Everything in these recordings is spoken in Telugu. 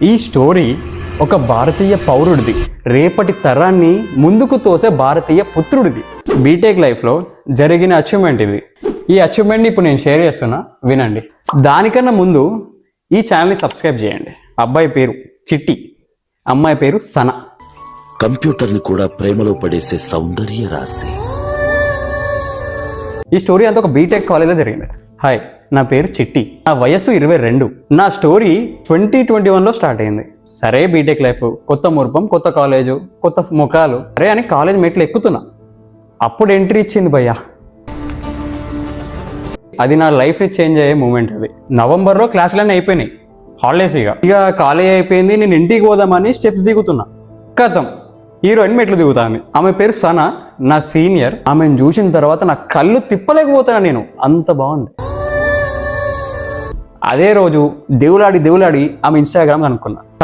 ఈ స్టోరీ ఒక భారతీయ పౌరుడిది, రేపటి తరాన్ని ముందుకు తోసే భారతీయ పుత్రుడిది. బీటెక్ లైఫ్లో జరిగిన అచీవ్మెంట్ ఇది. ఈ అచీవ్మెంట్ని ఇప్పుడు నేను షేర్ చేస్తున్నా, వినండి. దానికన్నా ముందు ఈ ఛానల్ని సబ్స్క్రైబ్ చేయండి. అబ్బాయి పేరు చిట్టి, అమ్మాయి పేరు సన. కంప్యూటర్ని కూడా ప్రేమలో పడేసే సౌందర్య రాశి. ఈ స్టోరీ అంతా ఒక బీటెక్ కాలేజ్లో జరిగింది. హాయ్, నా పేరు చిట్టి, నా వయస్సు 22. నా స్టోరీ 2021లో స్టార్ట్ అయింది. సరే, బీటెక్ లైఫ్, కొత్త మురుపం, కొత్త కాలేజు, కొత్త ముఖాలు, సరే అని కాలేజ్ మెట్లు ఎక్కుతున్నా. అప్పుడు ఎంట్రీ ఇచ్చింది భయ్యా. అది నా లైఫ్ని చేంజ్ అయ్యే మూమెంట్. అది నవంబర్లో క్లాసులన్నీ అయిపోయినాయి, హాలిడేస్. ఇక కాలేజ్ అయిపోయింది, నేను ఇంటికి పోదామని స్టెప్స్ దిగుతున్నా. కథం హీరోయిన్ మెట్లు దిగుతాను. ఆమె పేరు సన, నా సీనియర్. ఆమెను చూసిన తర్వాత నా కళ్ళు తిప్పలేకపోతాను నేను, అంత బాగుంది. అదే రోజు దేవులాడి ఆమె ఇన్స్టాగ్రామ్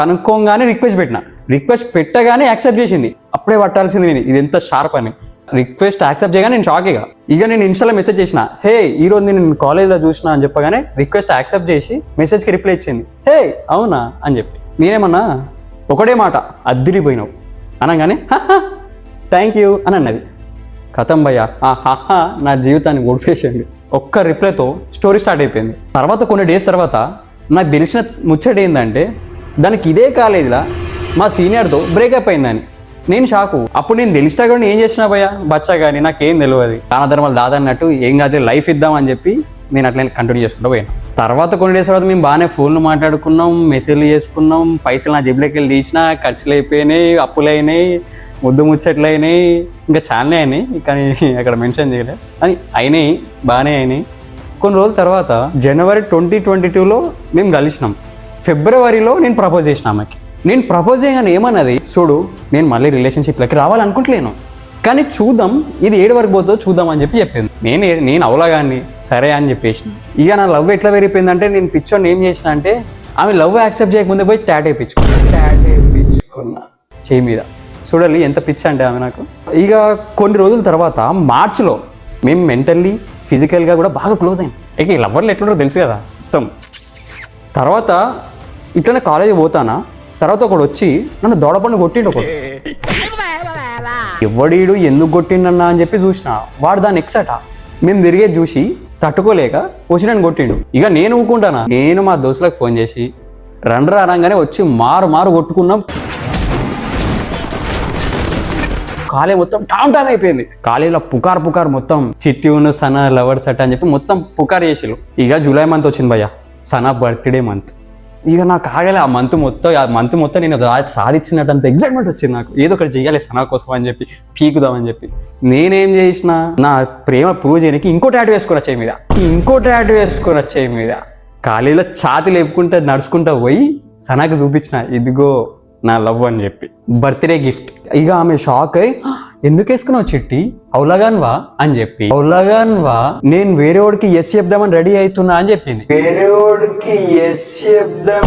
కనుక్కోగానే రిక్వెస్ట్ పెట్టగానే యాక్సెప్ట్ చేసింది. అప్పుడే పట్టాల్సింది నేను, ఇది ఎంత షార్ప్ అని. రిక్వెస్ట్ యాక్సెప్ట్ చేయగానే నేను షాక్. ఇక నేను ఇన్స్టాలో మెసేజ్ చేసిన, హే ఈరోజు నేను కాలేజ్లో చూసిన అని చెప్పగానే రిక్వెస్ట్ యాక్సెప్ట్ చేసి మెసేజ్కి రిప్లై ఇచ్చింది, హే అవునా అని చెప్పి. నేనేమన్నా ఒకటే మాట, అద్దిరిపోయినావు అనగానే థ్యాంక్ యూ అని అన్నది. కథం భయ్యా, నా జీవితాన్ని ఓడిపేసింది. ఒక్క రిప్లైతో స్టోరీ స్టార్ట్ అయిపోయింది. తర్వాత కొన్ని డేస్ తర్వాత నాకు తెలిసిన ముచ్చట ఏంటంటే, దానికి ఇదే కాలేజీలో మా సీనియర్తో బ్రేకప్ అయిందని. నేను షాకు. అప్పుడు నేను తెలిసినా కూడా ఏం చేసినా భయ్యా, బచ్చా కానీ నాకేం తెలియదు. దానధర్మాలు దాదన్నట్టు ఏం కాదు, లైఫ్ ఇద్దామని చెప్పి నేను అట్లా కంటిన్యూ చేసుకుంటూ పోయాను. తర్వాత కొన్ని డేస్ తర్వాత మేము బాగానే ఫోన్లు మాట్లాడుకున్నాం, మెసేజ్లు చేసుకున్నాం. పైసలు నా జేబులోకి వెళ్ళి తీసినా, ఖర్చులు అయిపోయినాయి, అప్పులు అయినాయి, ముద్దు ముచ్చట్లు అయినాయి, ఇంకా చాలానే అయినాయి, కానీ అక్కడ మెన్షన్ చేయలేదు. అని అయినాయి, బాగానే అయినాయి. కొన్ని రోజుల తర్వాత జనవరి 2022లో మేము కలిసినాం. ఫిబ్రవరిలో నేను ప్రపోజ్ చేసిన ఆమెకి. నేను ప్రపోజ్ చేయగానే ఏమన్నది, చూడు నేను మళ్ళీ రిలేషన్షిప్లోకి రావాలనుకుంటలేను, కానీ చూద్దాం, ఇది 7 వరకు పోతుందో చూద్దాం అని చెప్పింది. నేను అవలాగాన్ని సరే అని చెప్పేసిన. ఇక నా లవ్ ఎట్లా పెరిగిపోయిందంటే, నేను పిచ్చోని ఏం చేసిన అంటే, ఆమె లవ్ యాక్సెప్ట్ చేయకముందే పోయి టాటూ వేయించుకున్నా చేయి మీద. చూడాలి ఎంత పిచ్చి అంటే ఆమె నాకు. ఇక కొన్ని రోజుల తర్వాత మార్చిలో మేము మెంటల్లీ ఫిజికల్గా కూడా బాగా క్లోజ్ అయ్యాం. ఇక ఈ లవర్లు ఎట్లుంటారో తెలుసు కదా మొత్తం. తర్వాత ఇట్లనే కాలేజీ పోతానా, తర్వాత ఒకడు వచ్చి నన్ను దొడపండు కొట్టిండు. ఒకడు ఎవడీడు ఎందుకు కొట్టిండన్నా అని చెప్పి చూసిన. వాడు దాన్ని ఎక్సట. మేము తిరిగేది చూసి తట్టుకోలేక వచ్చి నన్ను కొట్టిండు. ఇక నేను ఊకుంటానా, నేను మా దోస్తులకు ఫోన్ చేసి రండ్రా అనగానే వచ్చి మారు కొట్టుకున్నాం. కాలేజ్ మొత్తం టామ్ అయిపోయింది. కాలేజీలో పుకార్ మొత్తం చిట్టి ఉన్న సన లవర్స్ అట్ అని చెప్పి మొత్తం పుకార్ చేసిరు. ఇక జూలై మంత్ వచ్చింది భయ్య, సన బర్త్డే మంత్. ఇక నాకు ఆగలే. ఆ మంత్ మొత్తం నేను సాధించినట్టు అంత ఎగ్జైట్మెంట్ వచ్చింది నాకు. ఏదో ఒకటి చెయ్యాలి సనా కోసం అని చెప్పి, పీకుదామని చెప్పి. నేనేం చేసిన, నా ప్రేమ ప్రూవ్ చేయడానికి ఇంకో టాటూ వేసుకొని వచ్చే మీద కాలేజీలో ఛాతి లేపుకుంటా నడుచుకుంటా పోయి సనాకి చూపించిన, ఇదిగో నా లవ్ అని చెప్పి, బర్త్డే గిఫ్ట్. ఇక ఆమె షాక్ అయి, ఎందుకు వేసుకున్నావు చిట్టి, అవులగాన్వా అని చెప్పి. అవులగాన్వా, నేను వేరేవాడికి ఎస్ చెప్దామని రెడీ అవుతున్నా అని చెప్పింది. వేరేవాడికి ఎస్ చెప్దాం,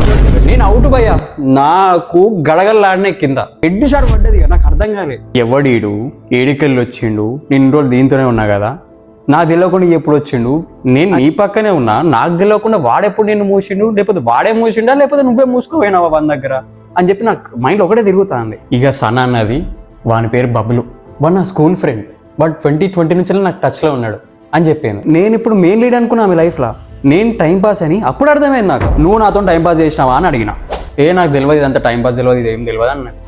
నేను అవుట్ భయ్యా. నాకు గడగడలాడిన కింద హెడ్ షాట్ పడ్డది. నాకు అర్థం కాలేదు, ఎవడీడు ఏడికెళ్ళి వచ్చిండు, నేను రోజులు దీంతోనే ఉన్నా కదా, నాకు తెలియకుండా ఎప్పుడు వచ్చిండు, నేను నీ పక్కనే ఉన్నా, నాకు తెలియకుండా వాడెప్పుడు నిన్ను మూసిండు, లేకపోతే వాడే మూసిండా, లేకపోతే నువ్వే మూసుకోపోయినావా వాని దగ్గర అని చెప్పి నాకు మైండ్ ఒకటే తిరుగుతుంది. ఇక సన అన్నది, వాని పేరు బబ్లు, వాడు నా స్కూల్ ఫ్రెండ్, బట్ 2020 నుంచి నాకు టచ్లో ఉన్నాడు అని చెప్పాను. నేను ఇప్పుడు మెయిన్ లీడ్ అనుకున్నా ఆమె లైఫ్లో. నేను టైంపాస్ అని అప్పుడు అర్థమైంది నాకు. నువ్వు నాతో టైంపాస్ చేసినావా అని అడిగిన. నాకు తెలియదు, ఇదంతా టైంపాస్ తెలియదు, ఇదేం తెలియదు అన్నాడు.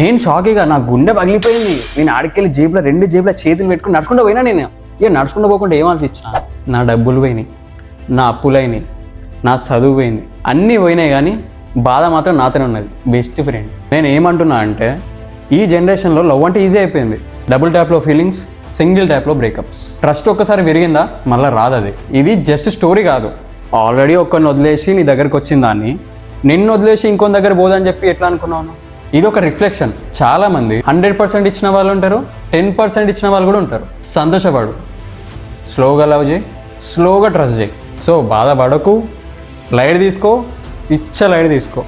నేను షాకిగా, నా గుండె పగిలిపోయింది. నేను ఆడికెళ్ళి జేబులో 2 జేబుల చేతులు పెట్టుకుని నడుచుకుంటూ పోయినా. నేను ఇక నడుచుకుంటూ పోకుండా ఏం ఆలోచించిన, నా డబ్బులు పోయినాయి, నా అప్పులైనాయి, నా చదువు పోయింది, అన్నీ పోయినాయి, కానీ బాధ మాత్రం నాతోనే ఉన్నది. Best friend. నేను ఏమంటున్నా అంటే, ఈ జనరేషన్లో లవ్ అంటే ఈజీ అయిపోయింది. డబుల్ ట్యాప్లో ఫీలింగ్స్, సింగిల్ ట్యాప్లో బ్రేకప్స్. ట్రస్ట్ ఒక్కసారి విరిగిందా మళ్ళీ రాదు. అది ఇది జస్ట్ స్టోరీ కాదు. ఆల్రెడీ ఒక్కరిని వదిలేసి నీ దగ్గరకు వచ్చిన దాన్ని నిన్ను వదిలేసి ఇంకొన్ని దగ్గర పోదని చెప్పి ఎట్లా అనుకున్నాను. ఇది ఒక రిఫ్లెక్షన్. చాలామంది 100% ఇచ్చిన వాళ్ళు ఉంటారు, 10% ఇచ్చిన వాళ్ళు కూడా ఉంటారు. సంతోషపడు, స్లోగా లవ్ చేయి, స్లోగా ట్రస్ట్ చేయి. సో బాధపడకు, లైట్ తీసుకో, లైట్ తీసుకో.